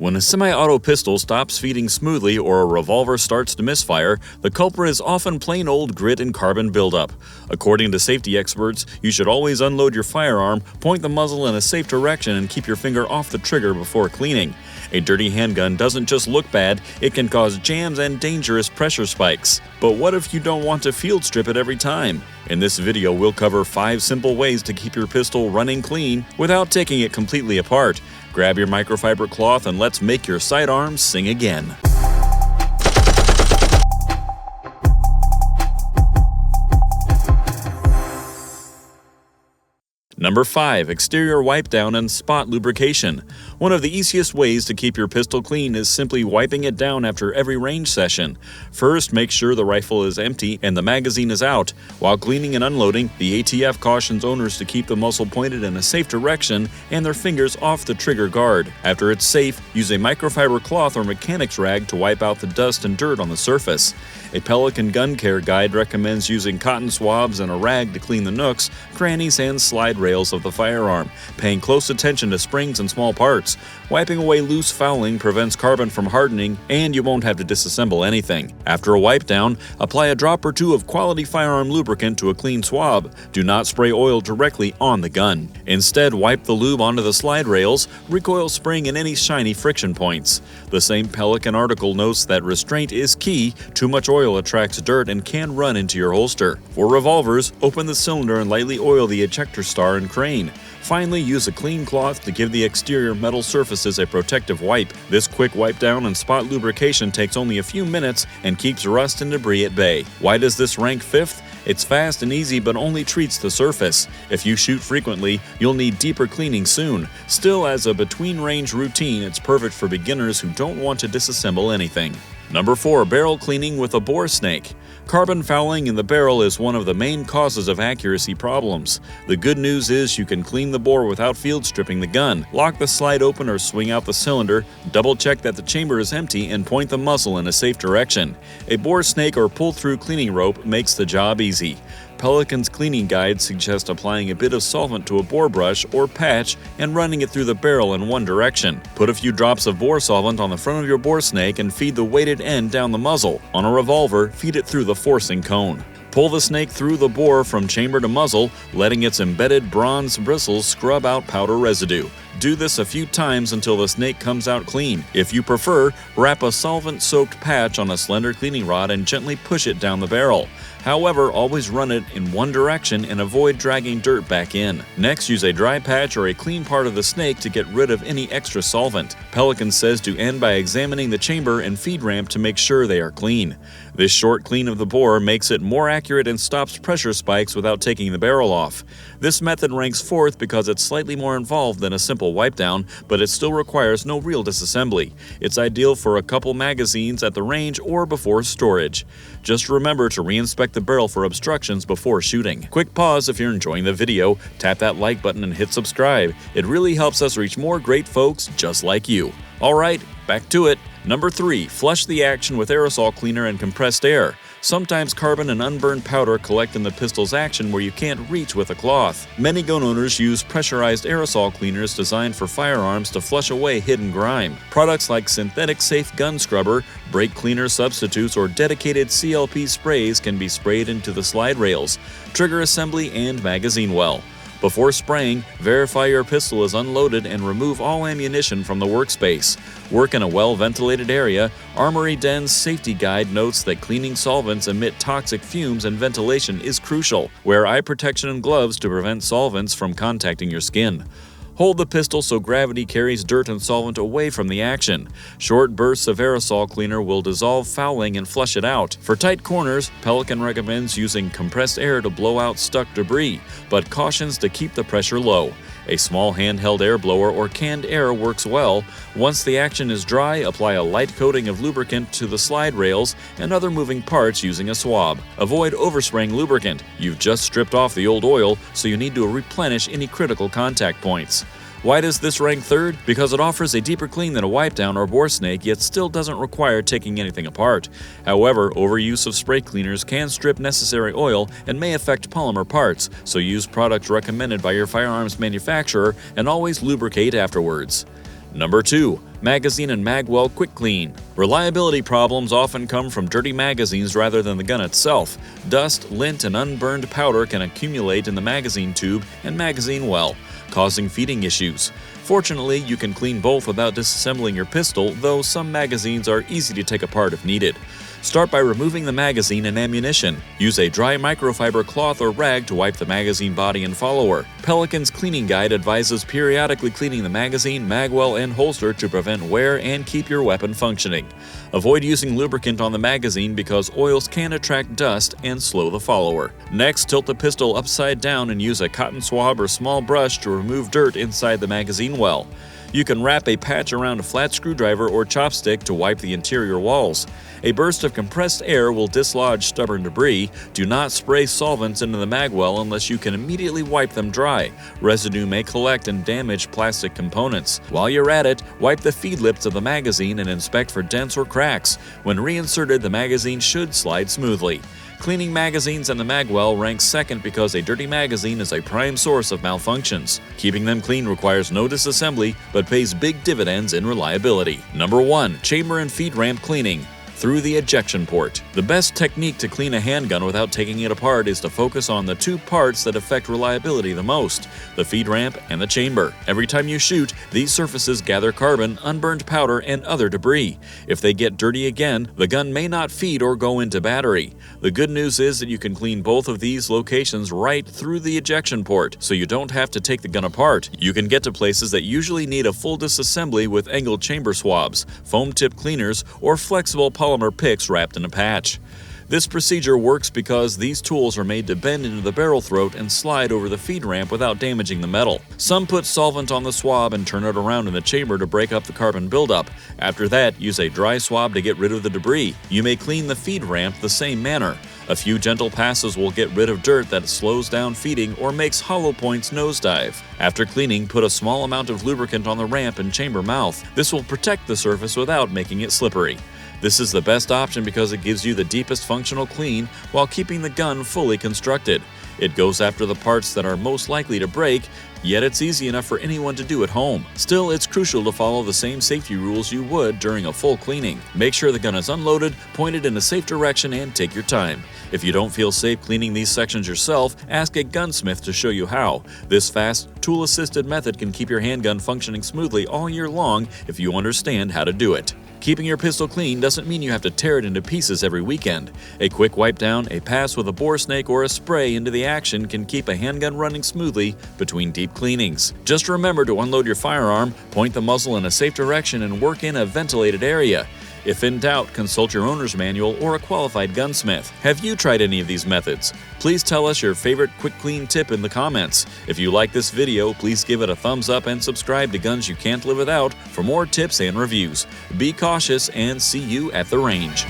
When a semi-auto pistol stops feeding smoothly or a revolver starts to misfire, the culprit is often plain old grit and carbon buildup. According to safety experts, you should always unload your firearm, point the muzzle in a safe direction, and keep your finger off the trigger before cleaning. A dirty handgun doesn't just look bad, it can cause jams and dangerous pressure spikes. But what if you don't want to field strip it every time? In this video, we'll cover 5 simple ways to keep your pistol running clean without taking it completely apart. Grab your microfiber cloth and let's make your sidearms sing again. Number 5. Exterior wipe down and spot lubrication. One of the easiest ways to keep your pistol clean is simply wiping it down after every range session. First, make sure the rifle is empty and the magazine is out. While cleaning and unloading, the ATF cautions owners to keep the muzzle pointed in a safe direction and their fingers off the trigger guard. After it's safe, use a microfiber cloth or mechanic's rag to wipe out the dust and dirt on the surface. A Pelican gun care guide recommends using cotton swabs and a rag to clean the nooks, crannies, and slide rails of the firearm, paying close attention to springs and small parts. Wiping away loose fouling prevents carbon from hardening, and you won't have to disassemble anything. After a wipe down, apply a drop or two of quality firearm lubricant to a clean swab. Do not spray oil directly on the gun. Instead, wipe the lube onto the slide rails, recoil spring, and any shiny friction points. The same Pelican article notes that restraint is key. Too much oil attracts dirt and can run into your holster. For revolvers, open the cylinder and lightly oil the ejector star and crane. Finally, use a clean cloth to give the exterior metal surfaces a protective wipe. This quick wipe down and spot lubrication takes only a few minutes and keeps rust and debris at bay. Why does this rank 5th? It's fast and easy but only treats the surface. If you shoot frequently, you'll need deeper cleaning soon. Still, as a between-range routine, it's perfect for beginners who don't want to disassemble anything. Number 4. Barrel cleaning with a bore snake. Carbon fouling in the barrel is one of the main causes of accuracy problems. The good news is you can clean the bore without field stripping the gun. Lock the slide open or swing out the cylinder, double check that the chamber is empty, and point the muzzle in a safe direction. A bore snake or pull-through cleaning rope makes the job easy. Pelican's cleaning guide suggests applying a bit of solvent to a bore brush or patch and running it through the barrel in one direction. Put a few drops of bore solvent on the front of your bore snake and feed the weighted end down the muzzle. On a revolver, feed it through the forcing cone. Pull the snake through the bore from chamber to muzzle, letting its embedded bronze bristles scrub out powder residue. Do this a few times until the snake comes out clean. If you prefer, wrap a solvent-soaked patch on a slender cleaning rod and gently push it down the barrel. However, always run it in one direction and avoid dragging dirt back in. Next, use a dry patch or a clean part of the snake to get rid of any extra solvent. Pelican says to end by examining the chamber and feed ramp to make sure they are clean. This short clean of the bore makes it more accurate and stops pressure spikes without taking the barrel off. This method ranks 4th because it's slightly more involved than a simple wipe down, but it still requires no real disassembly. It's ideal for a couple magazines at the range or before storage. Just remember to reinspect the barrel for obstructions before shooting. Quick pause if you're enjoying the video, tap that like button and hit subscribe. It really helps us reach more great folks just like you. Alright, back to it. Number 3. Flush the action with aerosol cleaner and compressed air. Sometimes carbon and unburned powder collect in the pistol's action where you can't reach with a cloth. Many gun owners use pressurized aerosol cleaners designed for firearms to flush away hidden grime. Products like synthetic safe gun scrubber, brake cleaner substitutes, or dedicated CLP sprays can be sprayed into the slide rails, trigger assembly, and magazine well. Before spraying, verify your pistol is unloaded and remove all ammunition from the workspace. Work in a well-ventilated area. Armory Den's safety guide notes that cleaning solvents emit toxic fumes and ventilation is crucial. Wear eye protection and gloves to prevent solvents from contacting your skin. Hold the pistol so gravity carries dirt and solvent away from the action. Short bursts of aerosol cleaner will dissolve fouling and flush it out. For tight corners, Pelican recommends using compressed air to blow out stuck debris, but cautions to keep the pressure low. A small handheld air blower or canned air works well. Once the action is dry, apply a light coating of lubricant to the slide rails and other moving parts using a swab. Avoid overspraying lubricant. You've just stripped off the old oil, so you need to replenish any critical contact points. Why does this rank 3rd? Because it offers a deeper clean than a wipe down or bore snake, yet still doesn't require taking anything apart. However, overuse of spray cleaners can strip necessary oil and may affect polymer parts, so use products recommended by your firearms manufacturer and always lubricate afterwards. Number 2. Magazine and magwell quick clean. Reliability problems often come from dirty magazines rather than the gun itself. Dust, lint, and unburned powder can accumulate in the magazine tube and magazine well, causing feeding issues. Fortunately, you can clean both without disassembling your pistol, though some magazines are easy to take apart if needed. Start by removing the magazine and ammunition. Use a dry microfiber cloth or rag to wipe the magazine body and follower. Pelican's cleaning guide advises periodically cleaning the magazine, magwell, and holster to prevent wear and keep your weapon functioning. Avoid using lubricant on the magazine because oils can attract dust and slow the follower. Next, tilt the pistol upside down and use a cotton swab or small brush to remove dirt inside the magazine well. You can wrap a patch around a flat screwdriver or chopstick to wipe the interior walls. A burst of compressed air will dislodge stubborn debris. Do not spray solvents into the magwell unless you can immediately wipe them dry. Residue may collect and damage plastic components. While you're at it, wipe the feed lips of the magazine and inspect for dents or cracks. When reinserted, the magazine should slide smoothly. Cleaning magazines and the magwell ranks second because a dirty magazine is a prime source of malfunctions. Keeping them clean requires no disassembly, but pays big dividends in reliability. Number 1. Chamber and feed ramp cleaning. Through the ejection port. The best technique to clean a handgun without taking it apart is to focus on the two parts that affect reliability the most, the feed ramp and the chamber. Every time you shoot, these surfaces gather carbon, unburned powder, and other debris. If they get dirty again, the gun may not feed or go into battery. The good news is that you can clean both of these locations right through the ejection port, so you don't have to take the gun apart. You can get to places that usually need a full disassembly with angled chamber swabs, foam tip cleaners, or flexible polymer picks wrapped in a patch. This procedure works because these tools are made to bend into the barrel throat and slide over the feed ramp without damaging the metal. Some put solvent on the swab and turn it around in the chamber to break up the carbon buildup. After that, use a dry swab to get rid of the debris. You may clean the feed ramp the same manner. A few gentle passes will get rid of dirt that slows down feeding or makes hollow points nosedive. After cleaning, put a small amount of lubricant on the ramp and chamber mouth. This will protect the surface without making it slippery. This is the best option because it gives you the deepest functional clean while keeping the gun fully constructed. It goes after the parts that are most likely to break, yet it's easy enough for anyone to do at home. Still, it's crucial to follow the same safety rules you would during a full cleaning. Make sure the gun is unloaded, pointed in a safe direction, and take your time. If you don't feel safe cleaning these sections yourself, ask a gunsmith to show you how. This fast, tool-assisted method can keep your handgun functioning smoothly all year long if you understand how to do it. Keeping your pistol clean doesn't mean you have to tear it into pieces every weekend. A quick wipe down, a pass with a bore snake, or a spray into the action can keep a handgun running smoothly between deep cleanings. Just remember to unload your firearm, point the muzzle in a safe direction, and work in a ventilated area. If in doubt, consult your owner's manual or a qualified gunsmith. Have you tried any of these methods? Please tell us your favorite quick clean tip in the comments. If you like this video, please give it a thumbs up and subscribe to Guns You Can't Live Without for more tips and reviews. Be cautious and see you at the range.